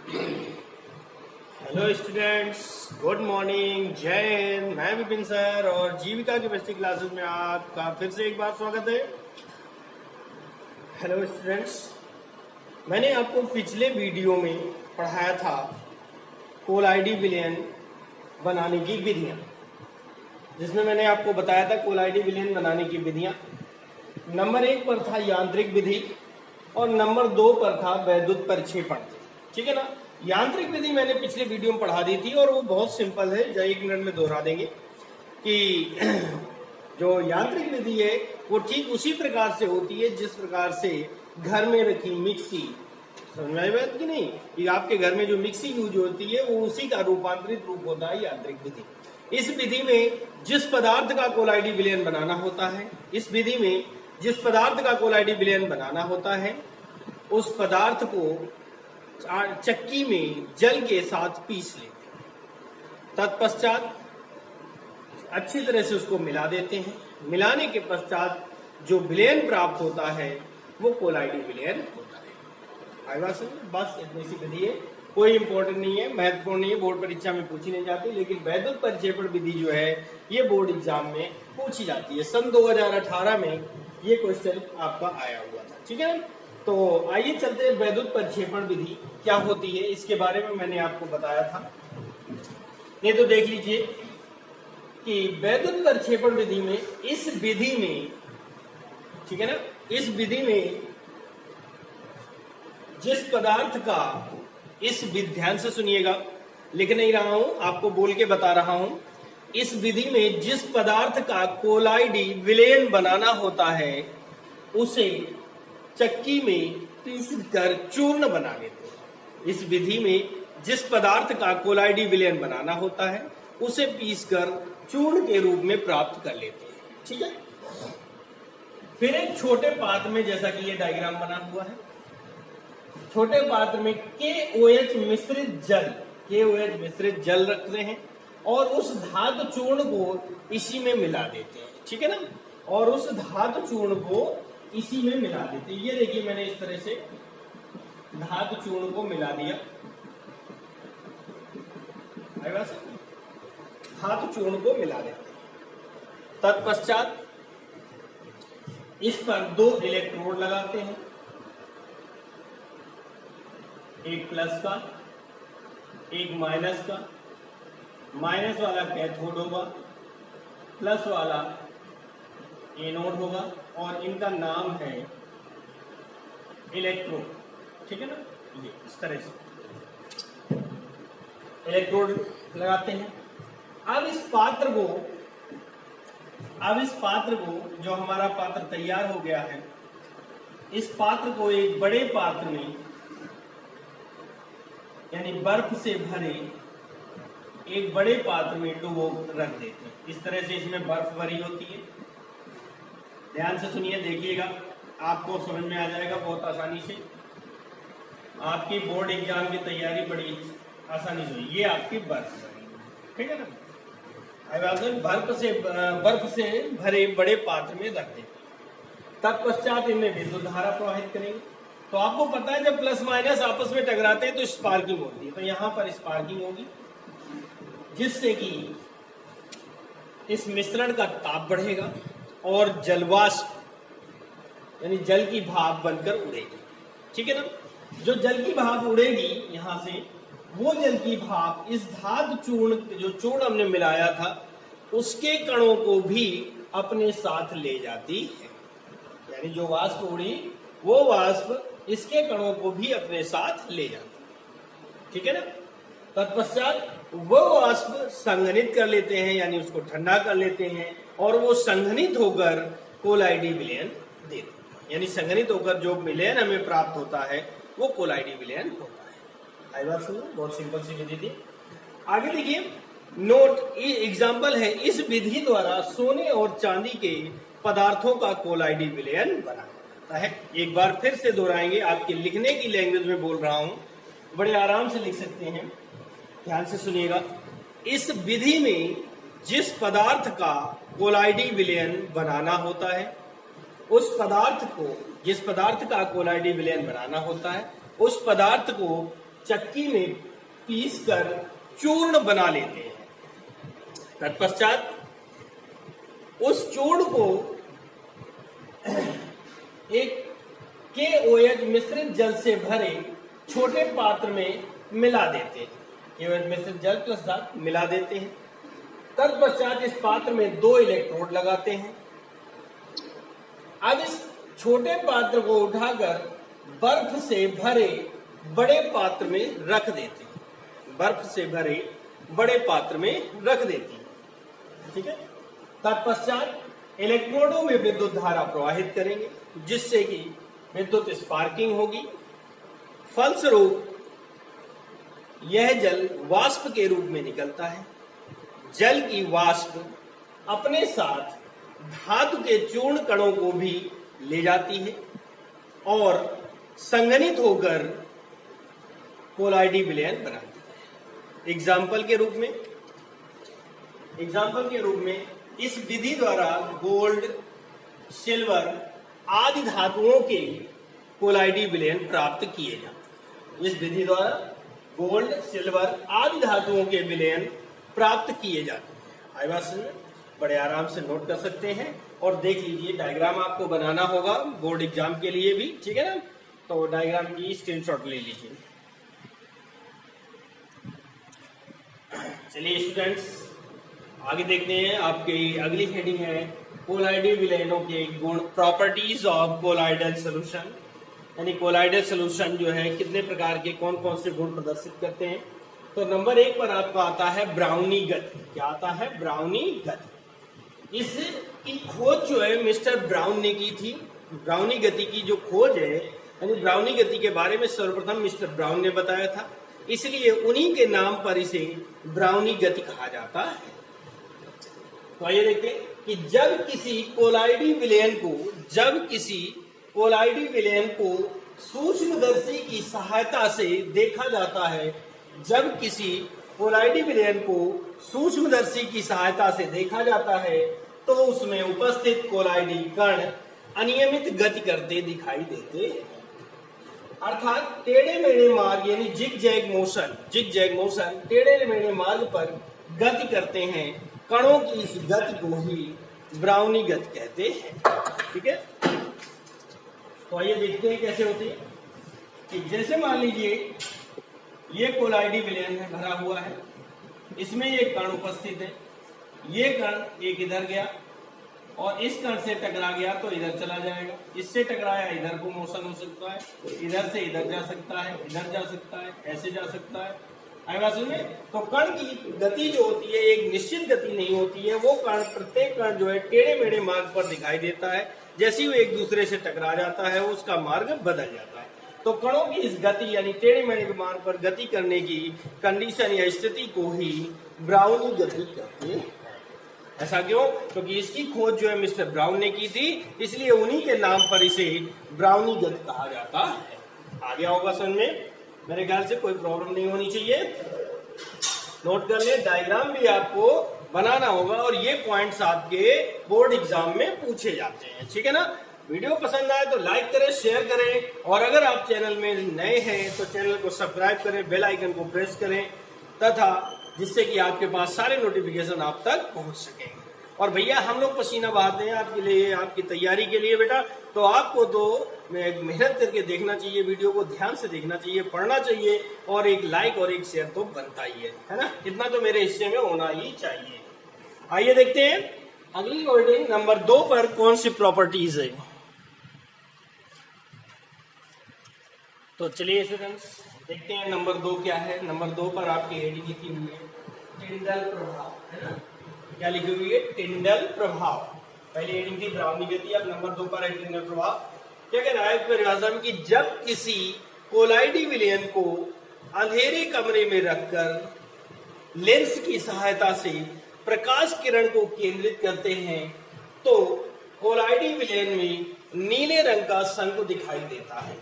Hello students, good morning, जय हिंद। मैं Vipin sir और जीविका केमिस्ट्री क्लासेस में आपका फिर से एक बार स्वागत है। हेलो स्टूडेंट्स, मैंने आपको पिछले वीडियो में पढ़ाया था कोलाइडी विलयन बनाने की विधियां, जिसमें मैंने आपको बताया था कोलाइडी विलयन बनाने की विधियां। नंबर 1 पर था यांत्रिक विधि और नंबर 2 पर था वैद्युत परिक्षेपण। ठीक है ना। यांत्रिक विधि मैंने पिछले वीडियो में पढ़ा दी थी और वो बहुत सिंपल है, जो 1 मिनट में दोहरा देंगे कि जो यांत्रिक विधि है वो ठीक उसी प्रकार से होती है जिस प्रकार से घर में रखी मिक्सी, समझ में आई बात कि नहीं, कि आपके घर में जो मिक्सी यूज होती है वो उसी का रूपांतरित रूप होता है यांत्रिक विधि। इस विधि में जिस पदार्थ का कोलाइडी विलयन बनाना होता है, इस विधि में जिस पदार्थ का कोलाइडी विलयन बनाना होता है उस पदार्थ को चक्की में जल के साथ पीस लेते हैं। तत्पश्चात अच्छी तरह से उसको मिला देते हैं। मिलाने के पश्चात जो विलयन प्राप्त होता है वो कोलाइडी विलयन होता है। आई बात समझ? बस इतनी सी विधि है, कोई इंपॉर्टेंट नहीं है, महत्वपूर्ण नहीं है, बोर्ड परीक्षा में पूछी नहीं जाती। लेकिन वैद्युत परिक्षेपण विधि जो है ये बोर्ड एग्जाम में पूछी जाती है। सन 2018 में ये क्वेश्चन आपका आया हुआ था। ठीक है, तो आइए चलते हैं वैद्युत परिक्षेपण विधि क्या होती है, इसके बारे में मैंने आपको बताया था। नहीं तो देख लीजिए कि वैद्युत परिक्षेपण विधि में, इस विधि में, ठीक है ना, इस विधि में जिस पदार्थ का, ध्यान से सुनिएगा, लिख नहीं रहा हूं, आपको बोल के बता रहा हूं। इस विधि में जिस पदार्थ का कोलाइडी विलयन बनाना होता है उसे चक्की में पीसकर चूर्ण बना लेते हैं। इस विधि में जिस पदार्थ का कोलाइडी विलयन बनाना होता है उसे पीसकर चूर्ण के रूप में प्राप्त कर लेते हैं। ठीक है। फिर एक छोटे पात्र में, जैसा कि ये डायग्राम बना हुआ है, छोटे पात्र में KOH मिश्रित जल रखते हैं और उस धातु चूर्ण को इसी में मिला देते हैं। ठीक है ना। और उस धातु चूर्ण को इसी में मिला देते हैं। ये देखिए, मैंने इस तरह से धातु चूर्ण को मिला दिया। धातु चूर्ण को मिला देते हैं। तत्पश्चात इस पर 2 इलेक्ट्रोड लगाते हैं, एक प्लस का एक माइनस का। माइनस वाला कैथोड होगा, प्लस वाला एनोड होगा और इनका नाम है इलेक्ट्रोड। ठीक है ना। ये इस तरह से इलेक्ट्रोड लगाते हैं। अब इस पात्र को जो हमारा पात्र तैयार हो गया है, इस पात्र को एक बड़े पात्र में, यानी बर्फ से भरे एक बड़े पात्र में डुबो रख देते हैं। इस तरह से इसमें बर्फ भरी होती है। ध्यान से सुनिए, देखिएगा, आपको समझ में आ जाएगा बहुत आसानी से। आपकी बोर्ड एग्जाम की तैयारी बड़ी आसानी से। ये आपकी बर्फ भरी, ठीक है ना। बर्फ से भरे बड़े पात्र में रख देते हैं। तत्पश्चात इनमें विद्युत धारा प्रवाहित करेंगे। तो आपको पता है जब प्लस माइनस आपस में टकराते हैं तो स्पार्किंग होती है। तो यहां पर स्पार्किंग होगी जिससे कि इस मिश्रण का ताप बढ़ेगा और जलवाष्प यानी जल की भाप बनकर उड़ेगी। ठीक है ना। जो जल की भाप उड़ेगी यहां से, वो जल की भाप इस धातु चूर्ण, जो चूर्ण हमने मिलाया था, उसके कणों को भी अपने साथ ले जाती है। यानी जो वाष्प उड़ी वो वाष्प इसके कणों को भी अपने साथ ले जाती है। ठीक है ना। तत्पश्चात वो वाष्प संघनित कर लेते हैं, यानी उसको ठंडा कर लेते हैं और वो संघनित होकर कोलाइडी विलयन देते हैं। यानी संघनित होकर जो विलयन हमें प्राप्त होता है वो कोलाइडी विलयन होता है। आई बात सुनो, बहुत सिंपल सी विधि थी। आगे देखिए, नोट एग्जाम्पल है, इस विधि द्वारा सोने और चांदी के पदार्थों का कोलाइडी विलयन बना जाता है। एक बार फिर से दोहराएंगे, आपके लिखने की लैंग्वेज में बोल रहा हूं, बड़े आराम से लिख सकते हैं। ध्यान से सुनिएगा। इस विधि में जिस पदार्थ का कोलाइडी विलयन बनाना होता है, उस पदार्थ को, जिस पदार्थ का कोलाइडी विलयन बनाना होता है, उस पदार्थ को चक्की में पीस कर चूर्ण बना लेते हैं। तत्पश्चात उस चूर्ण को एक KOH मिश्रित जल से भरे छोटे पात्र में मिला देते हैं। KOH मिश्रित जल प्लस दाब मिला देते हैं। तत्पश्चात इस पात्र में 2 इलेक्ट्रोड लगाते हैं। अब इस छोटे पात्र को उठाकर बर्फ से भरे बड़े पात्र में रख देते हैं। बर्फ से भरे बड़े पात्र में रख देती है। ठीक है। तत्पश्चात इलेक्ट्रोडों में विद्युत धारा प्रवाहित करेंगे, जिससे कि विद्युत स्पार्किंग होगी। फलस्वरूप यह जल वाष्प के रूप में निकलता है। जल की वाष्प अपने साथ धातु के चूर्ण कणों को भी ले जाती है और संघनित होकर कोलाइडी विलयन बनाती है। एग्जाम्पल के रूप में इस विधि द्वारा गोल्ड, सिल्वर आदि धातुओं के कोलाइडी विलयन प्राप्त किए जाते हैं। इस विधि द्वारा गोल्ड, सिल्वर आदि धातुओं के विलयन प्राप्त किए जाते हैं। आई बात समझ में? बड़े आराम से नोट कर सकते हैं और देख लीजिए, डायग्राम आपको बनाना होगा बोर्ड एग्जाम के लिए भी, ठीक है ना? तो डायग्राम की स्क्रीनशॉट ले लीजिए। चलिए स्टूडेंट्स, आगे देखते हैं। आपकी अगली हेडिंग है कोलाइडी विलयनों के गुण, प्रॉपर्टीज ऑफ कोलाइडल सोल्यूशन। यानी कोलाइडल सोल्यूशन जो है कितने प्रकार के, कौन कौन से गुण प्रदर्शित करते हैं। तो नंबर 1 पर आपका आता है ब्राउनी गति। क्या आता है? ब्राउनी गति। इसकी खोज जो है मिस्टर ब्राउन ने की थी। ब्राउनी गति की जो खोज है, यानी ब्राउनी गति के बारे में सर्वप्रथम मिस्टर ब्राउन ने बताया था, इसलिए उन्हीं के नाम पर इसे ब्राउनी गति कहा जाता है। तो आइए देखते हैं कि जब किसी कोलाइडी विलयन को सूक्ष्मदर्शी की सहायता से देखा जाता है, जब किसी कोलाइडी विलयन को सूक्ष्मदर्शी की सहायता से देखा जाता है, तो उसमें उपस्थित कोलाइडी कण अनियमित गति करते दिखाई देते हैं। अर्थात टेढ़े मेढ़े मार्ग यानी जिग जैग मोशन टेढ़े मेढ़े मार्ग पर गति करते हैं। कणों की इस गति को ही ब्राउनी गति कहते हैं। ठीक है। तो आइए देखते हैं कैसे होती है। कि जैसे मान लीजिए ये कोलाइडी विलयन है, भरा हुआ है, इसमें ये कण उपस्थित है। ये कण एक इधर गया और इस कण से टकरा गया तो इधर चला जाएगा, इससे टकराया इधर को मोशन हो सकता है, इधर से इधर जा सकता है, इधर जा सकता है, ऐसे जा सकता है। आई बात समझ में? तो कण की गति जो होती है एक निश्चित गति नहीं होती है। वो कण, प्रत्येक कण जो है टेढ़े मेढ़े मार्ग पर दिखाई देता है। जैसे ही वो एक दूसरे से टकरा जाता है उसका मार्ग बदल जाता है। तो कणों की इस गति यानी टेढ़े मेढ़े मार्ग पर गति करने की कंडीशन या स्थिति को ही ब्राउनी गति कहते हैं। ऐसा क्यों? क्योंकि इसकी खोज जो है मिस्टर ब्राउन ने की थी, इसलिए उन्हीं के नाम पर इसे ब्राउनी गति कहा जाता है। आ गया होगा समझ में? मेरे ख्याल से कोई प्रॉब्लम नहीं होनी चाहिए। नोट कर ले, डायग्राम भी आपको बनाना होगा और ये पॉइंट्स आपके बोर्ड एग्जाम में पूछे जाते हैं। ठीक है ना? वीडियो पसंद आए तो लाइक करें, शेयर करें और अगर आप चैनल में नए हैं तो चैनल को सब्सक्राइब करें, बेल आइकन को प्रेस करें, तथा जिससे कि आपके पास सारे नोटिफिकेशन आप तक पहुंच सकेंगे। और भैया हम लोग पसीना बहाते हैं आपके लिए, आपकी तैयारी के लिए बेटा, तो आपको तो मेहनत करके देखना चाहिए, वीडियो को ध्यान से देखना चाहिए, पढ़ना चाहिए और एक लाइक और एक शेयर तो बनता ही है ना? इतना तो मेरे हिस्से में होना ही चाहिए। आइए देखते हैं अगली वर्डिंग नंबर 2 पर कौन सी प्रॉपर्टीज है। तो चलिए स्टूडेंट्स देखते हैं नंबर 2 क्या है। नंबर 2 पर आपकी हेडिंग लिखी हुई है टिंडल प्रभाव, है ना? क्या लिखी हुई है? टिंडल प्रभाव। पहली हेडिंग थी ब्राउनी गति, अब नंबर 2 पर है टिंडल प्रभाव। क्या कह रहा है परिभाषा में कि जब किसी कोलाइडी विलयन को अंधेरे कमरे में रखकर लेंस की सहायता से प्रकाश किरण को केंद्रित करते हैं तो कोलाइडी विलयन में नीले रंग का शंकु दिखाई देता है।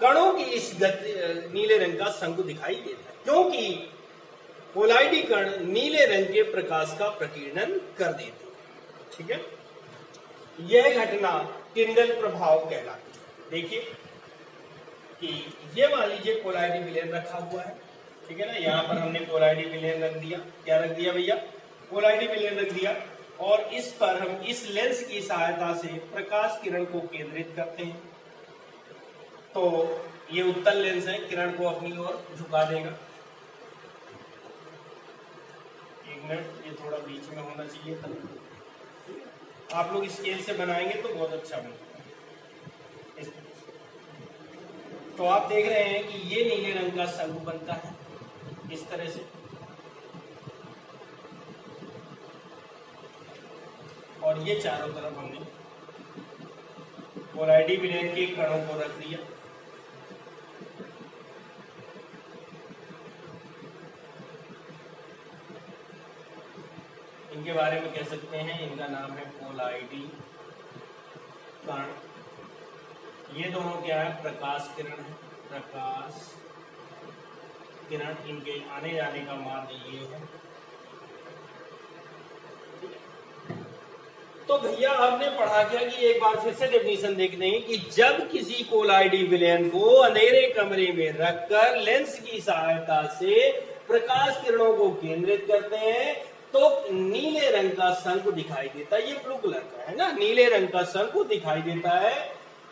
कणों की इस गति नीले रंग का शंकु दिखाई देता है क्योंकि कोलाइडी कण नीले रंग के प्रकाश का प्रकीर्णन कर देते हैं। ठीक है। यह घटना टिंडल प्रभाव कहलाती है। देखिए कि ये मान लीजिए कोलाइडी विलयन रखा हुआ है, ठीक है ना। यहाँ पर हमने कोलाइडी विलयन रख दिया, क्या रख दिया भैया, कोलाइडी विलयन रख दिया, और इस पर हम इस लेंस की सहायता से प्रकाश किरण को केंद्रित करते हैं। तो ये उत्तल लेंस है, किरण को अपनी ओर झुका देगा। एक मिनट, ये थोड़ा बीच में होना चाहिए था। आप लोग स्केल से बनाएंगे तो बहुत अच्छा बनेगा। तो आप देख रहे हैं कि ये नीले रंग का शंकु बनता है इस तरह से, और ये चारों तरफ हमने कोलाइडी विलयन के कणों को रख दिया। इनके बारे में कह सकते हैं, इनका नाम है कोलाइडी कण। ये दोनों क्या है, प्रकाश किरण है, प्रकाश किरण। इनके आने जाने का मार्ग ये है। तो भैया आपने पढ़ा क्या कि एक बार फिर से डेफिनेशन देखते हैं कि जब किसी कोलाइडी विलयन को अंधेरे कमरे में रखकर लेंस की सहायता से प्रकाश किरणों को केंद्रित करते हैं तो नीले रंग का शंकु दिखाई देता है। ये ब्लू कलर का है ना, नीले रंग का शंकु दिखाई देता है,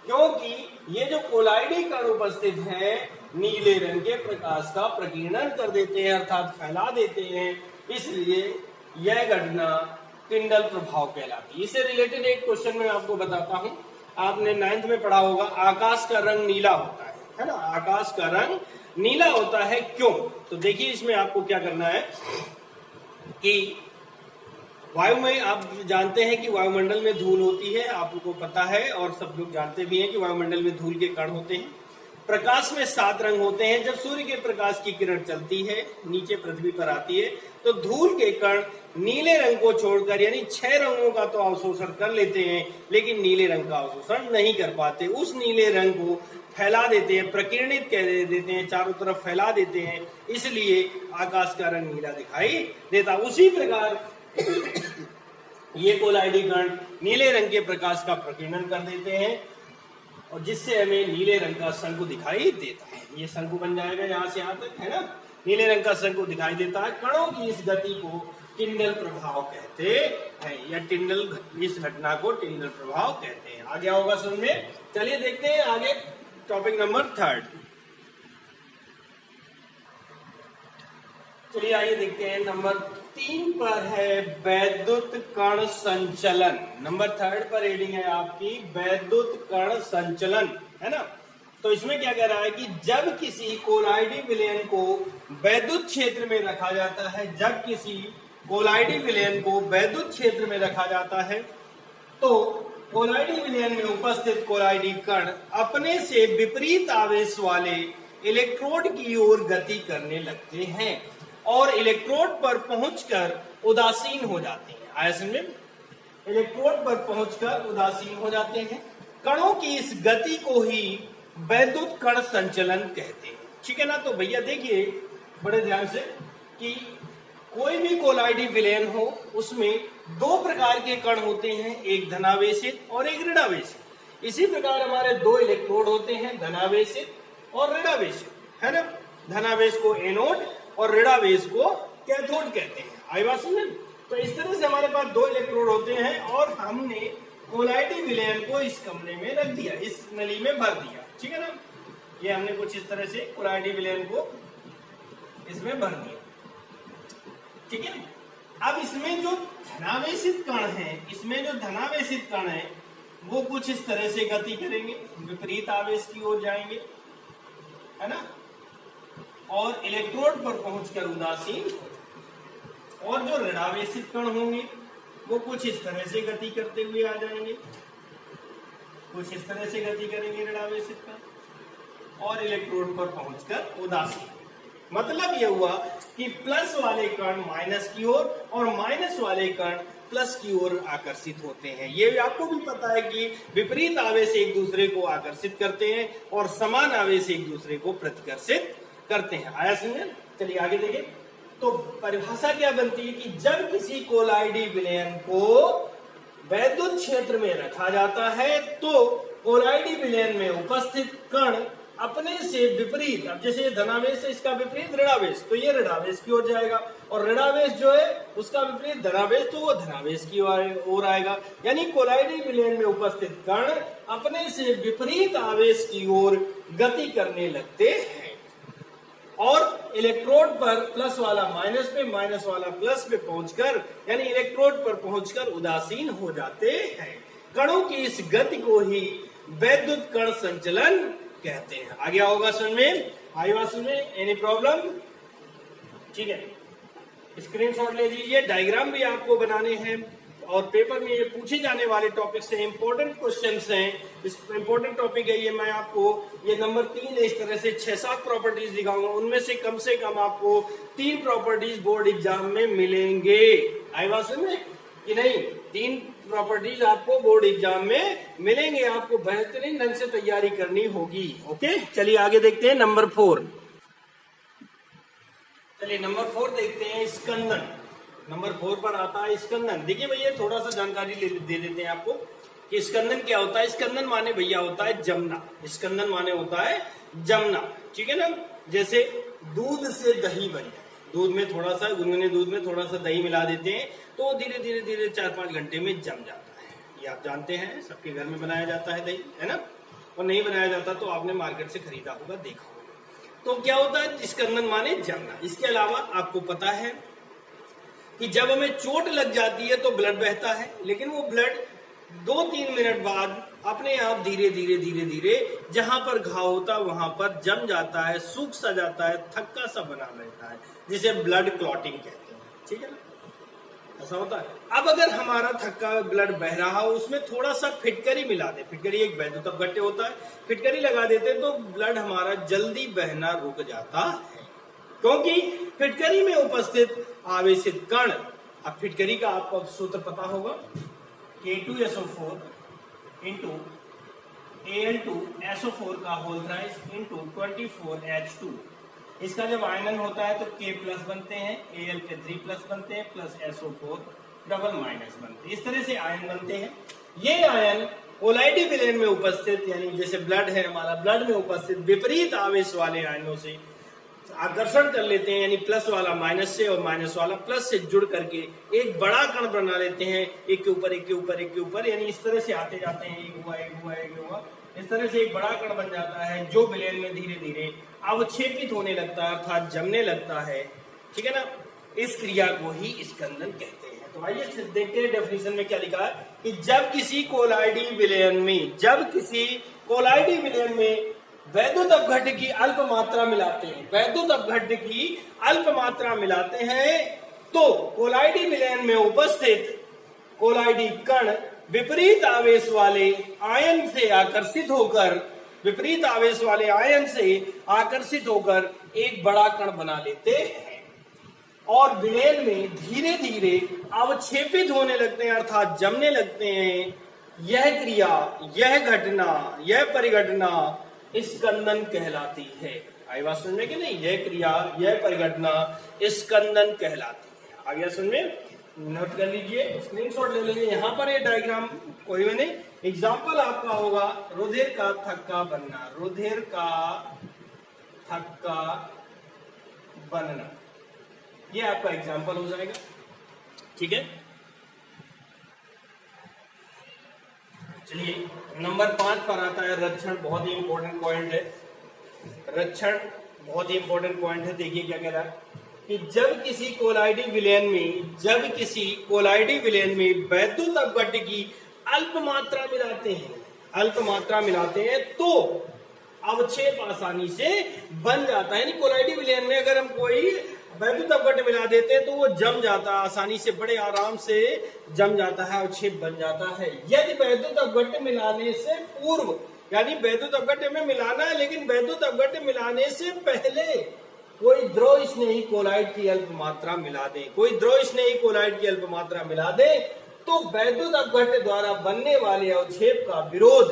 क्योंकि ये जो कोलाइडी कण उपस्थित हैं नीले रंग के प्रकाश का प्रकीर्णन कर देते हैं, अर्थात फैला देते हैं। इसलिए यह घटना टिंडल प्रभाव कहलाती है। इससे रिलेटेड एक क्वेश्चन मैं आपको बताता हूं। आपने 9th में पढ़ा होगा, आकाश का रंग नीला होता है ना, आकाश का रंग नीला होता है क्यों? तो देखिए इसमें आपको क्या करना है कि वायु में आप जानते हैं कि वायुमंडल में धूल होती है, आपको पता है, और सब लोग जानते भी हैं कि वायुमंडल में धूल के कण होते हैं। प्रकाश में 7 रंग होते हैं। जब सूर्य के प्रकाश की किरण चलती है, नीचे पृथ्वी पर आती है, तो धूल के कण नीले रंग को छोड़कर यानी 6 रंगों का तो अवशोषण कर लेते हैं, लेकिन नीले रंग का अवशोषण नहीं कर पाते। उस नीले रंग को फैला देते हैं, प्रकीर्णित कह देते हैं, चारों तरफ फैला देते हैं, इसलिए आकाश का रंग नीला दिखाई देता। उसी प्रकार ये कोलाइडी कण नीले रंग के प्रकाश का प्रकीर्णन कर देते हैं, और जिससे हमें नीले रंग का शंकु दिखाई देता है। ये शंकु बन जाएगा यहाँ से यहाँ तक, है ना, नीले रंग का शंकु दिखाई देता है। कणों की इस गति को टिंडल प्रभाव कहते हैं, या टिंडल, इस घटना को टिंडल प्रभाव कहते हैं। आ गया होगा समझ में? चलिए देखते हैं आगे, टॉपिक नंबर 3। चलिए आइए देखते हैं, नंबर 3 पर है वैद्युत कण संचलन। नंबर 3 पर रीडिंग है आपकी वैद्युत कण संचलन, है ना। तो इसमें क्या कह रहा है कि जब किसी कोलाइडी विलयन को वैद्युत क्षेत्र में रखा जाता है, जब किसी कोलाइडी विलयन को वैद्युत क्षेत्र में रखा जाता है, तो कोलाइडी विलयन में उपस्थित कोलाइडी कण अपने से विपरीत आवेश वाले इलेक्ट्रोड की ओर गति करने लगते हैं और इलेक्ट्रोड पर पहुंचकर उदासीन हो जाते हैं। आया समझ में? इलेक्ट्रोड पर पहुंचकर उदासीन हो जाते हैं। कणों की इस गति को ही वैद्युत कण संचलन कहते हैं, ठीक है ना। तो भैया देखिए बड़े ध्यान से कि कोई भी कोलाइडी विलयन हो, उसमें 2 प्रकार के कण होते हैं, एक धनावेशित और एक ऋणावेशित। इसी प्रकार हमारे 2 इलेक्ट्रोड होते हैं, धनावेशित और ऋणावेशित, है ना। धनावेश को एनोड और ऋणावेश को कैथोड कहते हैं। आई बात समझ? तो इस तरह से हमारे पास 2 इलेक्ट्रोड होते हैं और हमने कोलाइडी विलयन को इस कमरे में रख दिया, इस नली में भर दिया, ठीक है ना। ये हमने कुछ इस तरह से कोलाइडी विलयन को इसमें भर दिया, ठीक है। अब इसमें जो धनावेशित कण है, इसमें जो धनावेशित कण है वो कुछ इस तरह से गति करेंगे, विपरीत आवेश की ओर जाएंगे, है ना, और इलेक्ट्रोड पर पहुंचकर उदासीन हो जाएंगे। और जो ऋणावेशित कण होंगे वो कुछ इस तरह से गति करते हुए आ जाएंगे, कुछ इस तरह से गति करेंगे ऋणावेशित कण, और इलेक्ट्रोड पर पहुंचकर उदासीन। मतलब यह हुआ कि प्लस वाले कण माइनस की ओर और माइनस वाले कण प्लस की ओर आकर्षित होते हैं। ये आपको भी पता है कि विपरीत आवेश एक दूसरे को आकर्षित करते हैं और समान आवेश एक दूसरे को प्रतिकर्षित करते हैं। आया समझ? चलिए आगे देखें। तो परिभाषा क्या बनती है कि जब किसी कोलाइडी विलयन को वैद्युत क्षेत्र में रखा जाता है तो कोलाइडी विलयन में उपस्थित कण अपने से विपरीत, अब जैसे ये धनावेश है इसका विपरीत ऋणावेश, तो ये ऋणावेश की ओर जाएगा, और ऋणावेश जो है उसका विपरीत धनावेश, तो वो धनावेश की ओर आएगा। यानी कोलाइडी विलयन में उपस्थित कण अपने से विपरीत आवेश की ओर गति करने लगते हैं, और इलेक्ट्रोड पर प्लस वाला माइनस पे, माइनस वाला प्लस पे पहुंचकर, यानी इलेक्ट्रोड पर पहुंचकर उदासीन हो जाते हैं। कणों की इस गति को ही वैद्युत कण संचलन कहते हैं। आ गया होगा समझ में? आई बात समझ में? Any problem? ठीक है, स्क्रीनशॉट ले लीजिए। डायग्राम भी आपको बनाने हैं, और पेपर में ये पूछे जाने वाले टॉपिक से इंपॉर्टेंट क्वेश्चंस हैं। इस इंपॉर्टेंट टॉपिक है ये, मैं आपको ये नंबर 3 इस तरह से 6-7 प्रॉपर्टीज दिखाऊंगा, उनमें से कम आपको 3 प्रॉपर्टीज बोर्ड एग्जाम में मिलेंगे। आई बात समझ में कि नहीं? 3 प्रॉपर्टीज आपको बोर्ड एग्जाम में मिलेंगे, आपको बेहतरीन ढंग से तैयारी करनी होगी। ओके, चलिए आगे देखते हैं नंबर 4। चलिए नंबर 4 देखते हैं, स्कंदन। नंबर 4 पर आता है स्कंदन। देखिए भैया, थोड़ा सा जानकारी दे देते हैं आपको कि स्कंदन क्या होता है। स्कंदन माने भैया होता है जमना। स्कंदन माने होता है जमना, ठीक है ना? जैसे दूध से दही बन जाए, दूध में थोड़ा सा, गुनगुने दूध में थोड़ा सा दही मिला देते हैं तो धीरे धीरे धीरे 4-5 घंटे में जम जाता है। ये आप जानते हैं, सबके घर में बनाया जाता है दही, है ना? और नहीं बनाया जाता तो आपने मार्केट से खरीदा होगा, देखा होगा। तो क्या होता है स्कंदन माने जमना। इसके अलावा आपको पता है कि जब हमें चोट लग जाती है तो ब्लड बहता है, लेकिन वो ब्लड 2-3 मिनट बाद अपने आप धीरे धीरे धीरे धीरे जहां पर घाव होता है वहां पर जम जाता है, सूख सा जाता है, थक्का सा बना रहता है, जिसे ब्लड क्लॉटिंग कहते हैं। ठीक है ना? ऐसा होता है। अब अगर हमारा थक्का ब्लड बह रहा हो, उसमें थोड़ा सा फिटकरी मिला दे, फिटकरी एक वैद्युत अपघट्य होता है, फिटकरी लगा देते तो ब्लड हमारा जल्दी बहना रुक जाता है, क्योंकि फिटकरी में उपस्थित आवेशित कण, अब फिटकरी का आपको सूत्र पता होगा, K2SO4 इंटू Al2SO4 का होल थ्राइस इंटू 24H2। इसका जब आयनन होता है तो K प्लस बनते हैं, Al के 3 प्लस बनते हैं, प्लस SO4 डबल माइनस बनते हैं। इस तरह से आयन बनते हैं। ये आयन कोलाइडी विलयन में उपस्थित, यानी जैसे ब्लड है हमारा, ब्लड में उपस्थित विपरीत आवेश वाले आयनों से आकर्षण कर लेते हैं, यानी प्लस वाला माइनस से और माइनस वाला प्लस से जुड़ करके एक बड़ा कण बना लेते हैं, एक के ऊपर एक के ऊपर एक के ऊपर, यानी इस तरह से आते जाते हैं, एक हुआ एक हुआ एक हुआ, इस तरह से एक बड़ा कण बन जाता है जो विलयन में धीरे धीरे अवक्षेपित होने लगता है, अर्थात जमने लगता है। ठीक है ना? इस क्रिया को ही स्कंदन कहते हैं। तो आइए देखते हैं डेफिनेशन में क्या लिखा है कि जब किसी कोलाइडी विलयन में वैद्युत अपघट्य की अल्प मात्रा मिलाते हैं, वैद्युत अपघट्य की अल्प मात्रा मिलाते हैं, तो कोलाइडी विलयन में उपस्थित कोलाइडी कण विपरीत आवेश वाले आयन से आकर्षित होकर एक बड़ा कण बना लेते हैं और विलयन में धीरे धीरे अवक्षेपित होने लगते हैं, अर्थात जमने लगते हैं। यह क्रिया, यह घटना, यह परिघटना स्कंदन कहलाती है। आई बात समझ में कि नहीं? यह क्रिया, यह परिघटना स्कंदन कहलाती है। आ गया समझ में? नोट कर लीजिए, स्क्रीनशॉट ले लीजिए। यहाँ पर ये डायग्राम कोई मैंने एग्जाम्पल आपका होगा, रुधिर का थक्का बनना, रुधिर का थक्का बनना, ये आपका एग्जाम्पल हो जाएगा। ठीक है, चलिए नंबर 5 पर आता है रक्षण। बहुत ही इंपॉर्टेंट पॉइंट है रक्षण, बहुत ही इंपॉर्टेंट पॉइंट है। देखिए क्या कह रहा है कि जब किसी कोलाइडी विलयन में वैद्युत अपघट्य की अल्प मात्रा मिलाते हैं तो अवक्षेप आसानी से बन जाता है। यानी कोलाइडी विलयन में अगर हम कोई वैद्युत अपघट्य मिला देते हैं तो वो जम जाता है, आसानी से, बड़े आराम से जम जाता है, अवक्षेप बन जाता है। यदि वैद्युत अपघट्य मिलाने से पूर्व, यानी वैद्युत अपघट्य में मिलाना है लेकिन वैद्युत अपघट्य मिलाने से पहले कोई द्रव स्नेही कोलाइड की अल्प मात्रा मिला दे, तो वैद्युत अपघट्य द्वारा बनने वाले अवक्षेप का विरोध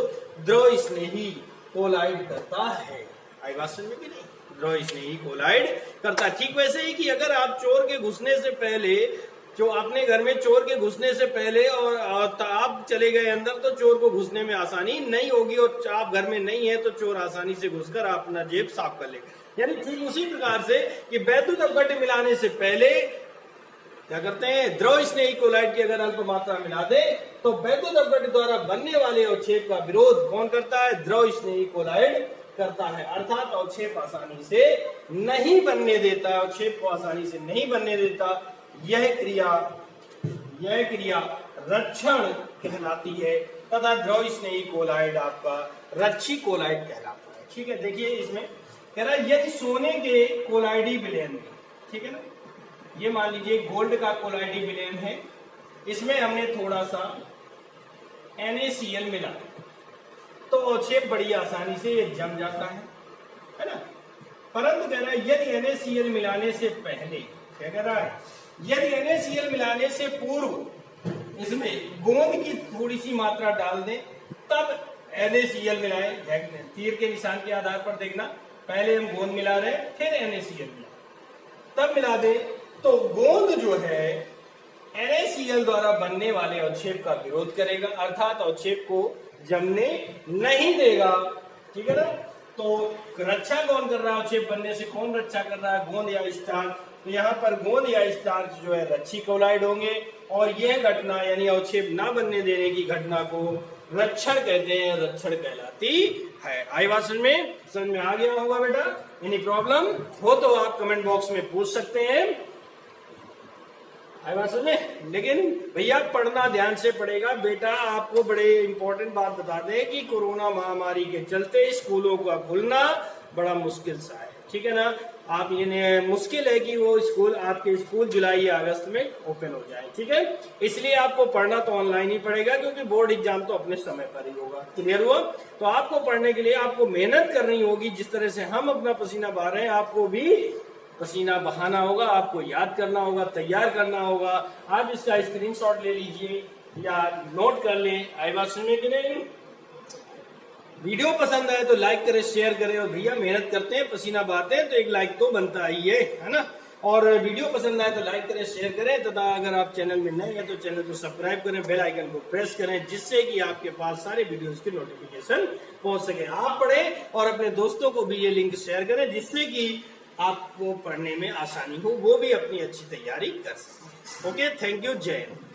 द्रव स्नेही कोलाइड करता है। आई बात समझ में कि नहीं? द्रव स्नेही कोलाइड करता। ठीक वैसे ही कि अगर आप चोर के घुसने से पहले जो अपने घर में चोर के घुसने से पहले और आप चले गए अंदर तो चोर को घुसने में आसानी नहीं होगी, और आप घर में नहीं है तो चोर आसानी से घुसकर अपना जेब साफ कर लेगा। यानी ठीक उसी प्रकार से कि वैद्युत अपघट्य मिलाने से पहले क्या करते हैं, द्रव स्नेही कोलाइड की अगर अल्प मात्रा मिला दे तो वैद्युत अपघट्य द्वारा बनने वाले अवक्षेप का विरोध कौन करता है, द्रव स्नेही कोलाइड करता है। अर्थात अवक्षेप आसानी से नहीं बनने देता, अवक्षेप को आसानी से नहीं बनने देता। यह क्रिया रक्षण कहलाती है तथा द्रव स्नेही कोलाइड आपका रक्षी कोलाइड कहलाता है। ठीक है, देखिए इसमें कह रहा है यदि सोने के कोलाइडी विलयन में, ठीक है ना, ये मान लीजिए गोल्ड का कोलाइडी विलयन है, इसमें हमने थोड़ा सा NaCl मिला तो अवक्षेप बड़ी आसानी से ये जम जाता है ना। परंतु कह रहा है यदि NaCl मिलाने से पहले, क्या कह रहा है, यदि NaCl मिलाने से पूर्व इसमें गोंद की थोड़ी सी मात्रा डाल दें तब NaCl मिलाएं। तीर के निशान के आधार पर देखना, पहले हम गोंद मिला रहे हैं फिर NaCl मिला, तब मिला दें तो गोंद जो है NaCl द्वारा बनने वाले अवक्षेप का विरोध करेगा, अर्थात अवक्षेप को जमने नहीं देगा। ठीक है ना। तो रक्षा कौन कर रहा है, अवक्षेप बनने से कौन रक्षा कर रहा है, गोंद या स्टार्च। तो यहाँ पर गोंद या स्टार्च जो है रक्षी कोलाइड होंगे, और यह घटना यानी अवक्षेप ना बनने देने की घटना को रक्षण कहते हैं, रक्षण कहलाती है। आई बात समझ में आ गया होगा बेटा। एनी प्रॉब्लम हो तो आप कमेंट बॉक्स में पूछ सकते हैं। आई बात समझ में। लेकिन भैया पढ़ना ध्यान से पड़ेगा बेटा। आपको बड़े इंपॉर्टेंट बात बता दें कि कोरोना महामारी के चलते स्कूलों का खुलना बड़ा मुश्किल सा है। ठीक है ना। आप ये मुश्किल है कि वो स्कूल, आपके स्कूल जुलाई या अगस्त में ओपन हो जाए। ठीक है, इसलिए आपको पढ़ना तो ऑनलाइन ही पड़ेगा, क्योंकि बोर्ड एग्जाम तो अपने समय पर ही होगा। क्लियर हुआ। तो आपको पढ़ने के लिए आपको मेहनत करनी होगी। जिस तरह से हम अपना पसीना बहा रहे हैं, आपको भी पसीना बहाना होगा, आपको याद करना होगा, तैयार करना होगा। आप इसका स्क्रीनशॉट ले लीजिए या नोट कर लें। आई बात सुनने के लिए वीडियो पसंद आए तो लाइक करें, शेयर करें। और भैया मेहनत करते हैं, पसीना बहाते हैं, तो एक लाइक तो बनता ही है ना। और वीडियो पसंद आए तो लाइक करें, शेयर करें, तथा अगर आप चैनल में नए हैं तो चैनल को सब्सक्राइब करें, बेल आइकन को प्रेस करें, जिससे कि आपके पास सारे वीडियोस की नोटिफिकेशन पहुंच सके। आप पढ़ें और अपने दोस्तों को भी ये लिंक शेयर करें, जिससे कि आपको पढ़ने में आसानी हो, वो भी अपनी अच्छी तैयारी कर सकें। ओके, थैंक यू, जय हिंद।